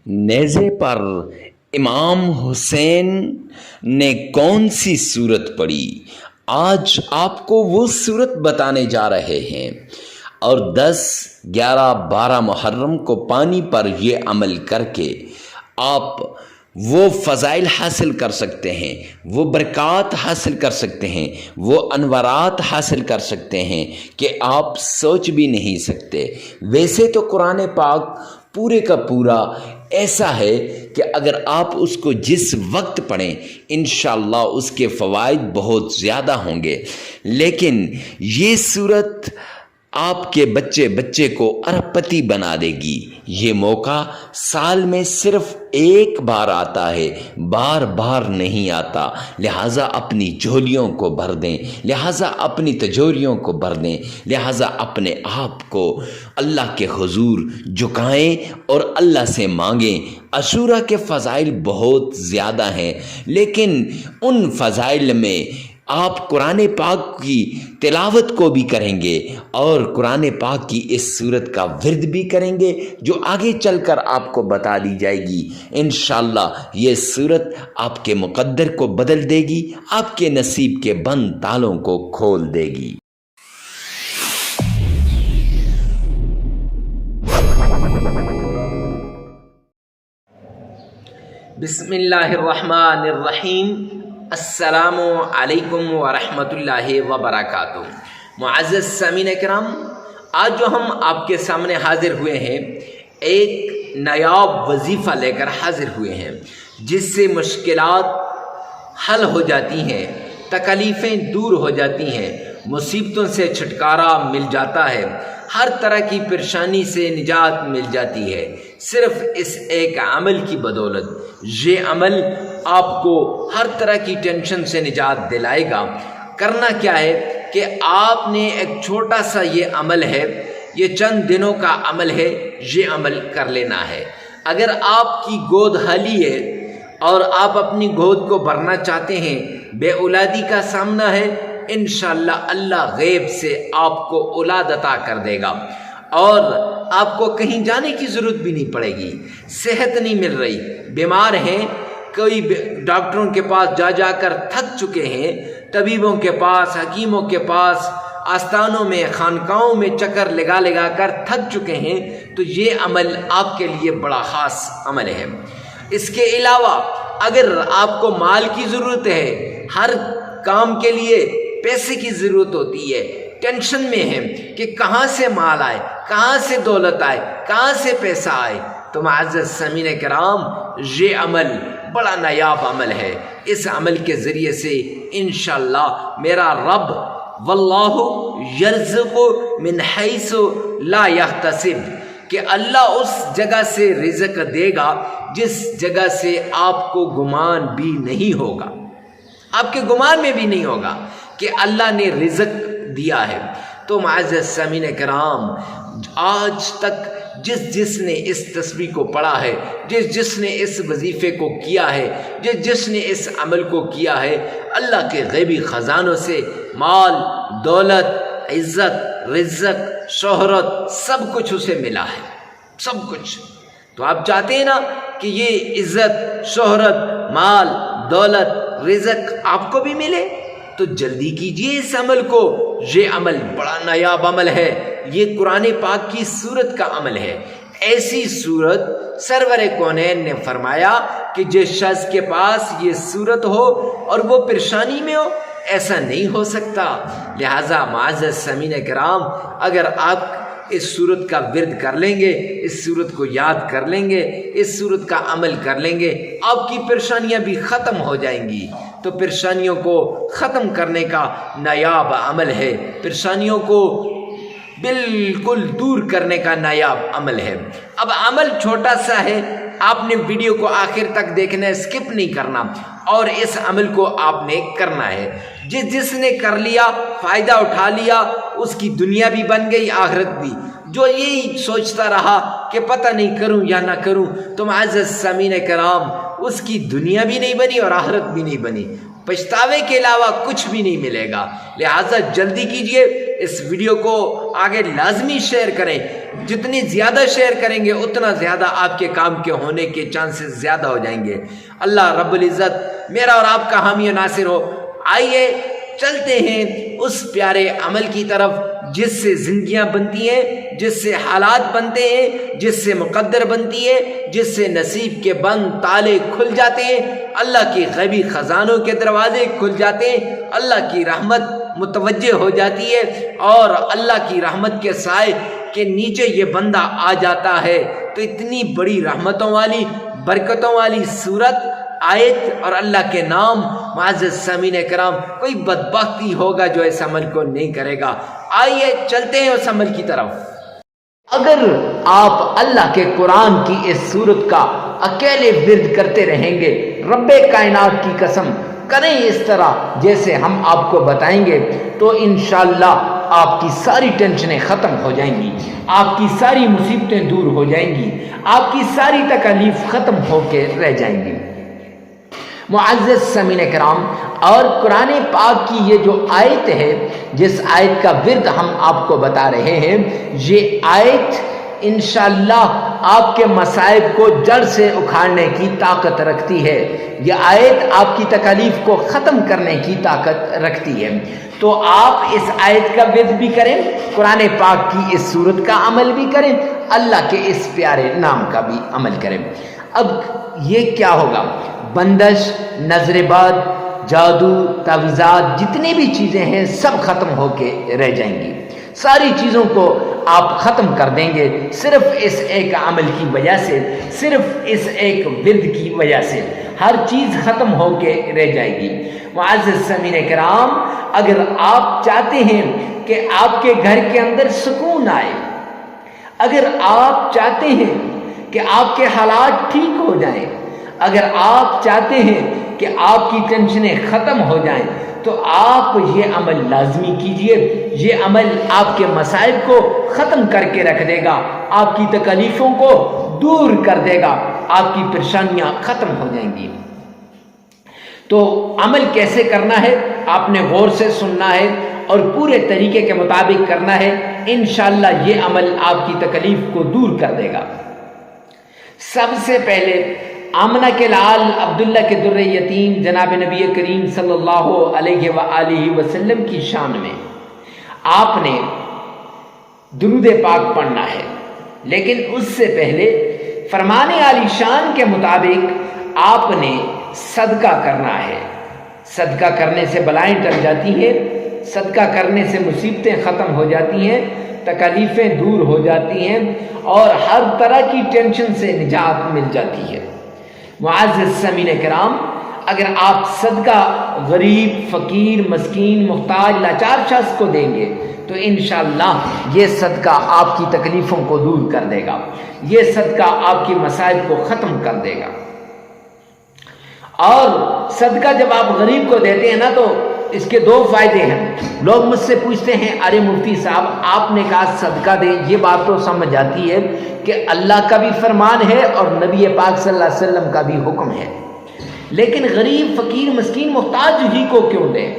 نیزے پر امام حسین نے کون سی صورت پڑھی؟ آج آپ کو وہ صورت بتانے جا رہے ہیں، اور 10، 11، 12 محرم کو پانی پر یہ عمل کر کے آپ وہ فضائل حاصل کر سکتے ہیں، وہ برکات حاصل کر سکتے ہیں، وہ انوارات حاصل کر سکتے ہیں کہ آپ سوچ بھی نہیں سکتے۔ ویسے تو قرآن پاک پورے کا پورا ایسا ہے کہ اگر آپ اس کو جس وقت پڑھیں انشاءاللہ اس کے فوائد بہت زیادہ ہوں گے، لیکن یہ صورت آپ کے بچے کو ارب پتی بنا دے گی۔ یہ موقع سال میں صرف ایک بار آتا ہے، بار بار نہیں آتا، لہٰذا اپنی جھولیوں کو بھر دیں، لہٰذا اپنی تجوریوں کو بھر دیں، لہٰذا اپنے آپ کو اللہ کے حضور جھکائیں اور اللہ سے مانگیں۔ عاشورہ کے فضائل بہت زیادہ ہیں، لیکن ان فضائل میں آپ قرآن پاک کی تلاوت کو بھی کریں گے اور قرآن پاک کی اس صورت کا ورد بھی کریں گے، جو آگے چل کر آپ کو بتا دی جائے گی۔ انشاءاللہ یہ صورت آپ کے مقدر کو بدل دے گی، آپ کے نصیب کے بند تالوں کو کھول دے گی۔ بسم اللہ الرحمن الرحیم۔ السلام علیکم ورحمۃ اللہ وبرکاتہ۔ معزز سامعین کرام، آج جو ہم آپ کے سامنے حاضر ہوئے ہیں، ایک نایاب وظیفہ لے کر حاضر ہوئے ہیں، جس سے مشکلات حل ہو جاتی ہیں، تکلیفیں دور ہو جاتی ہیں، مصیبتوں سے چھٹکارا مل جاتا ہے، ہر طرح کی پریشانی سے نجات مل جاتی ہے، صرف اس ایک عمل کی بدولت۔ یہ عمل آپ کو ہر طرح کی ٹینشن سے نجات دلائے گا۔ کرنا کیا ہے کہ آپ نے ایک چھوٹا سا یہ عمل ہے، یہ چند دنوں کا عمل ہے، یہ عمل کر لینا ہے۔ اگر آپ کی گود خالی ہے اور آپ اپنی گود کو بھرنا چاہتے ہیں، بے اولادی کا سامنا ہے، انشاءاللہ اللہ غیب سے آپ کو اولاد عطا کر دے گا، اور آپ کو کہیں جانے کی ضرورت بھی نہیں پڑے گی۔ صحت نہیں مل رہی، بیمار ہیں، کوئی ڈاکٹروں کے پاس جا کر تھک چکے ہیں، طبیبوں کے پاس، حکیموں کے پاس، آستانوں میں، خانقاہوں میں چکر لگا کر تھک چکے ہیں، تو یہ عمل آپ کے لیے بڑا خاص عمل ہے۔ اس کے علاوہ اگر آپ کو مال کی ضرورت ہے، ہر کام کے لیے پیسے کی ضرورت ہوتی ہے، ٹینشن میں ہے کہ کہاں سے مال آئے، کہاں سے دولت آئے، کہاں سے پیسہ آئے، تو معزز سامعین کرام، یہ عمل بڑا نایاب عمل ہے۔ اس عمل کے ذریعے سے انشاءاللہ میرا رب واللہ یرزق من حیث لا یحتسب، کہ اللہ اس جگہ سے رزق دے گا جس جگہ سے آپ کو گمان بھی نہیں ہوگا، آپ کے گمان میں بھی نہیں ہوگا کہ اللہ نے رزق دیا ہے۔ تو معزز سامعین کرام، آج تک جس نے اس تسبیح کو پڑھا ہے، جس نے اس وظیفے کو کیا ہے، جس نے اس عمل کو کیا ہے، اللہ کے غیبی خزانوں سے مال، دولت، عزت، رزق، شہرت، سب کچھ اسے ملا ہے، سب کچھ۔ تو آپ چاہتے ہیں نا کہ یہ عزت، شہرت، مال، دولت، رزق آپ کو بھی ملے، تو جلدی کیجئے اس عمل کو۔ یہ عمل بڑا نایاب عمل ہے، یہ قرآن پاک کی صورت کا عمل ہے۔ ایسی صورت سرور کونین نے فرمایا کہ جس شخص کے پاس یہ صورت ہو اور وہ پریشانی میں ہو، ایسا نہیں ہو سکتا۔ لہٰذا معزز سامعین کرام، اگر آپ اس صورت کا ورد کر لیں گے، اس صورت کو یاد کر لیں گے، اس صورت کا عمل کر لیں گے، آپ کی پریشانیاں بھی ختم ہو جائیں گی۔ تو پریشانیوں کو ختم کرنے کا نایاب عمل ہے، پریشانیوں کو بالکل دور کرنے کا نایاب عمل ہے۔ اب عمل چھوٹا سا ہے، آپ نے ویڈیو کو آخر تک دیکھنا ہے، اسکپ نہیں کرنا، اور اس عمل کو آپ نے کرنا ہے۔ جس نے کر لیا، فائدہ اٹھا لیا، اس کی دنیا بھی بن گئی، آخرت بھی۔ جو یہی سوچتا رہا کہ پتہ نہیں کروں یا نہ کروں، تو معزز سامعین کرام، اس کی دنیا بھی نہیں بنی اور آخرت بھی نہیں بنی، پچھتاوے کے علاوہ کچھ بھی نہیں ملے گا۔ لہٰذا جلدی کیجئے، اس ویڈیو کو آگے لازمی شیئر کریں. جتنی زیادہ شیئر کریں گے اتنا زیادہ آپ کے کام کے ہونے کے چانسز زیادہ ہو جائیں گے. اللہ رب العزت میرا اور آپ کا حامی و ناصر ہو. آئیے چلتے ہیں اس پیارے عمل کی طرف جس سے زندگیاں بنتی ہیں، جس سے حالات بنتے ہیں، جس سے مقدر بنتی ہے، جس سے نصیب کے بند تالے کھل جاتے ہیں، اللہ کی غیبی خزانوں کے دروازے کھل جاتے ہیں، اللہ کی رحمت متوجہ ہو جاتی ہے اور اللہ کی رحمت کے سائے کے نیچے یہ بندہ آ جاتا ہے. تو اتنی بڑی رحمتوں والی برکتوں والی صورت، آیت اور اللہ کے نام، معزز سامعین کرام، کوئی بدبختی ہوگا جو اس عمل کو نہیں کرے گا. آئیے چلتے ہیں اس عمل کی طرف. اگر آپ اللہ کے قرآن کی اس صورت کا اکیلے ورد کرتے رہیں گے، رب کائنات کی قسم کریں اس طرح جیسے ہم آپ کو بتائیں گے، تو انشاءاللہ آپ کی ساری ٹینشنیں ختم ہو جائیں گی، آپ کی ساری مصیبتیں دور ہو جائیں گی، آپ کی ساری تکالیف ختم ہو کے رہ جائیں گی. معزز سامعین کرام، اور قرآن پاک کی یہ جو آیت ہے، جس آیت کا ورد ہم آپ کو بتا رہے ہیں، یہ آیت انشاءاللہ آپ کے مصائب کو جڑ سے اکھاڑنے کی طاقت رکھتی ہے. یہ آیت آپ کی تکالیف کو ختم کرنے کی طاقت رکھتی ہے. تو آپ اس آیت کا ورد بھی کریں، قرآن پاک کی اس صورت کا عمل بھی کریں، اللہ کے اس پیارے نام کا بھی عمل کریں. اب یہ کیا ہوگا؟ بندش، نظر بد، جادو، تعویذات، جتنی بھی چیزیں ہیں سب ختم ہو کے رہ جائیں گی. ساری چیزوں کو آپ ختم کر دیں گے صرف اس ایک عمل کی وجہ سے، صرف اس ایک ورد کی وجہ سے. ہر چیز ختم ہو کے رہ جائے گی. معزز سامعین کرام، اگر آپ چاہتے ہیں کہ آپ کے گھر کے اندر سکون آئے، اگر آپ چاہتے ہیں کہ آپ کے حالات ٹھیک ہو جائیں، اگر آپ چاہتے ہیں کہ آپ کی ٹینشنیں ختم ہو جائیں، تو آپ یہ عمل لازمی کیجئے. یہ عمل آپ کے مسائل کو ختم کر کے رکھ دے گا، آپ کی تکلیفوں کو دور کر دے گا، آپ کی پریشانیاں ختم ہو جائیں گی. تو عمل کیسے کرنا ہے آپ نے غور سے سننا ہے اور پورے طریقے کے مطابق کرنا ہے. انشاءاللہ یہ عمل آپ کی تکلیف کو دور کر دے گا. سب سے پہلے آمنہ کے لال عبداللہ کے در یتیم جناب نبی کریم صلی اللہ علیہ وآلہ وسلم کی شان میں آپ نے درود پاک پڑھنا ہے. لیکن اس سے پہلے فرمان عالی شان کے مطابق آپ نے صدقہ کرنا ہے. صدقہ کرنے سے بلائیں ٹل جاتی ہیں، صدقہ کرنے سے مصیبتیں ختم ہو جاتی ہیں، تکلیفیں دور ہو جاتی ہیں اور ہر طرح کی ٹینشن سے نجات مل جاتی ہے. معزز سامعین کرام، اگر آپ صدقہ غریب، فقیر، مسکین، محتاج، لاچار شخص کو دیں گے تو انشاءاللہ یہ صدقہ آپ کی تکلیفوں کو دور کر دے گا، یہ صدقہ آپ کی مسائل کو ختم کر دے گا. اور صدقہ جب آپ غریب کو دیتے ہیں نا تو اس کے دو فائدے ہیں. لوگ مجھ سے پوچھتے ہیں، ارے مفتی صاحب آپ نے کہا صدقہ دیں، یہ بات تو سمجھ آتی ہے کہ اللہ کا بھی فرمان ہے اور نبی پاک صلی اللہ علیہ وسلم کا بھی حکم ہے، لیکن غریب، فقیر، مسکین، محتاج ہی کو کیوں دیں؟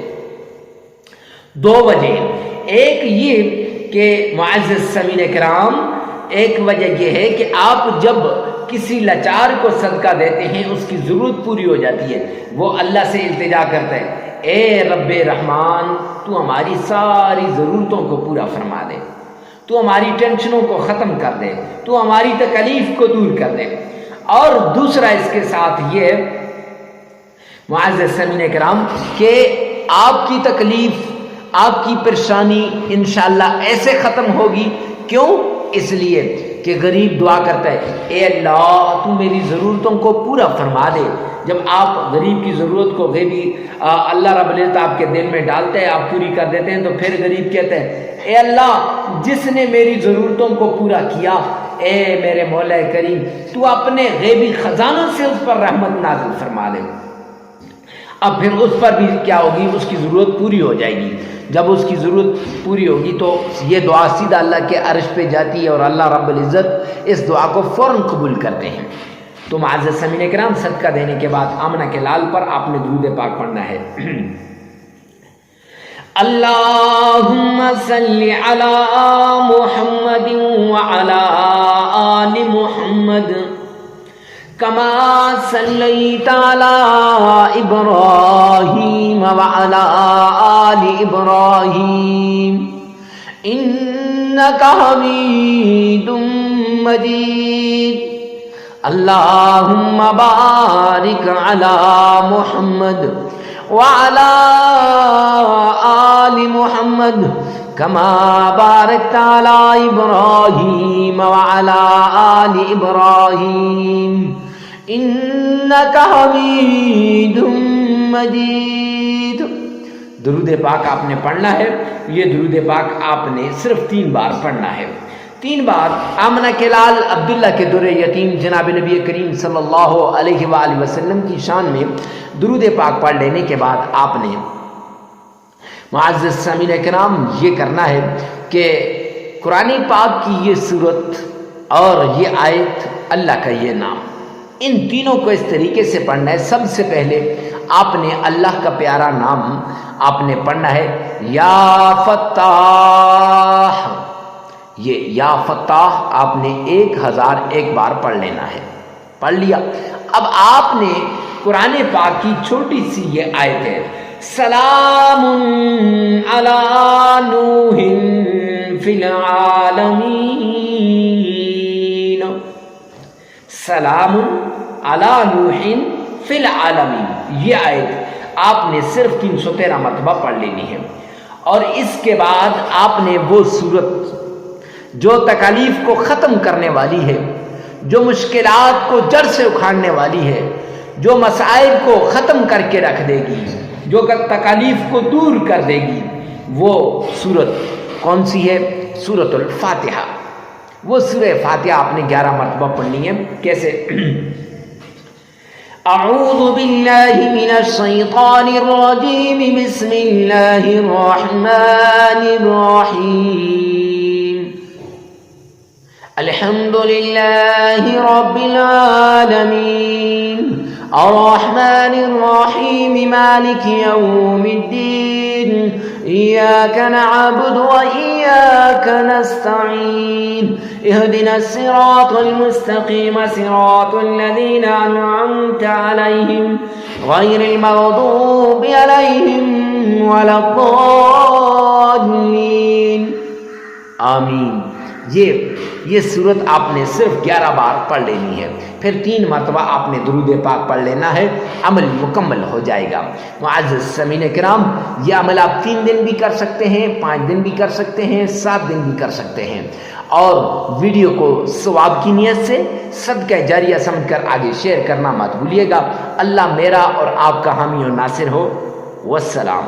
دو وجہ. ایک یہ کہ معزز سامعین کرام، ایک وجہ یہ ہے کہ آپ جب کسی لاچار کو صدقہ دیتے ہیں اس کی ضرورت پوری ہو جاتی ہے، وہ اللہ سے التجا کرتا ہے، اے رب رحمان تو ہماری ساری ضرورتوں کو پورا فرما دے، تو ہماری ٹینشنوں کو ختم کر دے، تو ہماری تکلیف کو دور کر دے. اور دوسرا اس کے ساتھ یہ معزز سامعین کرام کہ آپ کی تکلیف، آپ کی پریشانی انشاءاللہ ایسے ختم ہوگی. کیوں؟ اس لیے کہ غریب دعا کرتا ہے، اے اللہ تو میری ضرورتوں کو پورا فرما دے. جب آپ غریب کی ضرورت کو غیبی اللہ رب العزت آپ کے دل میں ڈالتے ہیں، آپ پوری کر دیتے ہیں، تو پھر غریب کہتے ہیں، اے اللہ جس نے میری ضرورتوں کو پورا کیا، اے میرے مولا کریم تو اپنے غیبی خزانوں سے اس پر رحمت نازل فرما دے. اب پھر اس پر بھی کیا ہوگی؟ اس کی ضرورت پوری ہو جائے گی. جب اس کی ضرورت پوری ہوگی تو یہ دعا سیدھا اللہ کے عرش پہ جاتی ہے اور اللہ رب العزت اس دعا کو فوراً قبول کرتے ہیں. تو معزز سامعین کرام، صدقہ دینے کے بعد آمنہ کے لال پر آپ نے درود پاک پڑھنا ہے. اللهم صل على محمد وعلى آل محمد كما صليت على إبراهيم وعلى آل إبراهيم إنك حميد مجيد اللهم بارك على محمد وعلى آل محمد كما باركت على إبراهيم وعلى آل إبراهيم إنك حميد مجيد. درود پاک آپ نے پڑھنا ہے. یہ درود پاک آپ نے صرف 3 بار پڑھنا ہے. 3 بار آمنہ کے لال عبداللہ کے در یتیم جناب نبی کریم صلی اللہ علیہ وآلہ وسلم کی شان میں درود پاک پڑھ لینے کے بعد آپ نے معزز سامعین کرام یہ کرنا ہے کہ قرآن پاک کی یہ صورت اور یہ آیت، اللہ کا یہ نام، ان تینوں کو اس طریقے سے پڑھنا ہے. سب سے پہلے آپ نے اللہ کا پیارا نام آپ نے پڑھنا ہے یا فتاح. یہ یا فتاح آپ نے 1001 بار پڑھ لینا ہے. پڑھ لیا. اب آپ نے قرآن پاک کی چھوٹی سی یہ آیت ہے سلام علی نوح فی العالمین، سلام علی نوح فی العالمین، یہ آیت آپ نے صرف 313 مرتبہ پڑھ لینی ہے. اور اس کے بعد آپ نے وہ سورت جو تکالیف کو ختم کرنے والی ہے، جو مشکلات کو جڑ سے اکھاڑنے والی ہے، جو مسائل کو ختم کر کے رکھ دے گی، جو تکالیف کو دور کر دے گی، وہ سورت کون سی ہے؟ سورۃ الفاتحہ. وہ سورہ فاتحہ آپ نے 11 مرتبہ پڑھنی ہے. کیسے؟ اعوذ باللہ من الشیطان الرجیم بسم اللہ الرحمن الرحیم الحمد للہ رب العالمین الرحمن الرحیم مالک یوم الدین ایاک نعبد و ایاک نستعین اهدنا الصراط المستقیم صراط الذین انعمت علیہم غیر المغضوب علیہم ولا الضالین. آمین. یہ صورت آپ نے صرف 11 بار پڑھ لینی ہے. پھر 3 مرتبہ آپ نے درود پاک پڑھ لینا ہے. عمل مکمل ہو جائے گا. معزز سامعین کرام، یہ عمل آپ 3 دن بھی کر سکتے ہیں، 5 دن بھی کر سکتے ہیں، 7 دن بھی کر سکتے ہیں. اور ویڈیو کو ثواب کی نیت سے صدقہ جاریہ سمجھ کر آگے شیئر کرنا مت بھولیے گا. اللہ میرا اور آپ کا حامی و ناصر ہو. والسلام.